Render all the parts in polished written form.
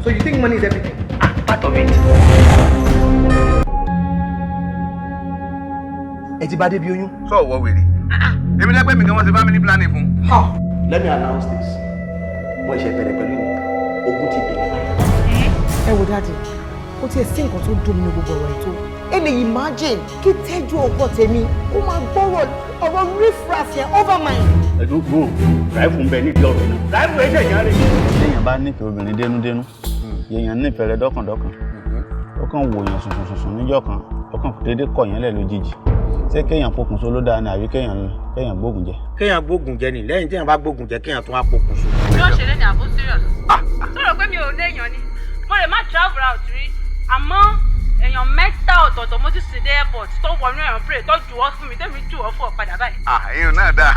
So you think money is everything? Part of it. Ejibade bi oyún. So what will it? Èmi lè pè mí gan wọ́n ṣe family planning fún. Let me announce this. Wọ́n ṣe bẹ̀rẹ̀ pẹ̀lú ogun ti bẹ̀rẹ̀. Ẹ wo dáàdì, ó ti ẹ̀ sí nǹkan tó dùn nínú gbogbo ọ̀rọ̀ ètò. Ẹ lè imagine kí tẹ́jú ọkọ tèmi kó máa gbọ́rọ̀ ọ̀rọ̀ riffraff yẹn over mine. Ẹ̀dùnkù ráìfù ń bẹ nídìí ọ̀rọ̀ náà. Ráìfù ẹ̀jẹ̀ yẹn rè. Téèyàn bá nífẹ̀ẹ́ obìnrin dénúdénú, èèyàn nífẹ̀ẹ́ rẹ̀ dọ́kàndọ́kàn. Ó kàn wò yàn sùnsùnsùn níjọ́ kan, ó kàn dédé kọ̀ yẹn lẹ̀ lójijì. Ṣé kéèyàn pokùnso ló dáa ni àbí kéèyàn gbógun jẹ? Kéèyàn gbógun jẹ ni lẹ́yìn téèyàn bá gbógun jẹ kéèyàn tún wá pokùnso. Bí ó ṣe lé ní àbó serious. Sọ̀rọ̀ pé mi ò léèyàn ni. Mo lè má travel out rí. Àmọ́ èèyàn mẹ́ta ọ̀tọ̀ọ̀tọ̀ mo ti sì dé airport tó wọnú ẹ̀rọ plane tó jù ọ́ fún mi tẹ́mi jù ọ́ fún ọ padà báyìí. Èèyàn náà dáa.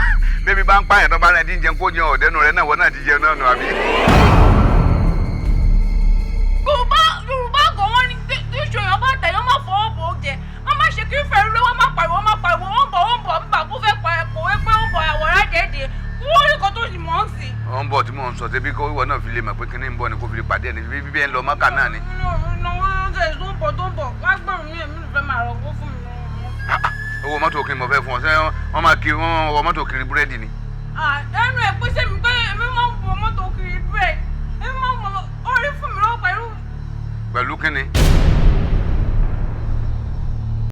Bébí bá ń pààyàn tó bá rẹ̀ dín jẹun kó jẹun ọ̀dẹ́nu rẹ̀ náà wọ́n náà ti jẹun náà nù àbí. Yorùbá kò wọ́n ní tí ìṣòyàn bá tẹ̀ yọ́n má fọwọ́ bò ó jẹ. Wọ́n má ṣe kí ń fẹ́ lówó má pariwo wọ́n bọ̀ bíbà kó fẹ́ pa ẹ̀kọ́ wé pé ó bọ̀ àwòrán déédéé. Wọ́n rí nǹkan tó sì mọ̀ ń sìn. Ó ń bọ̀ tí mò ń sọ débi kó ìwọ náà fi lè mọ̀ pé kíní ń bọ̀ ni kó fi lè pàdé ẹni bíbí ẹ̀ ń lọ mọ́kà náà ni. Owó mọ́tò kí n mọ̀ fẹ́ fún ọ ṣé wọ́n máa kiri wọ́n wọ mọ́tò kiri búrẹ́dì ni. Ẹnu ẹ̀ pé sẹ́mi pé èmi máa ń wọ mọ́tò kiri búrẹ́dì èmi máa ń wọ orí fún mi lọ́wọ́ pẹ̀lú. Pẹ̀lú kíni?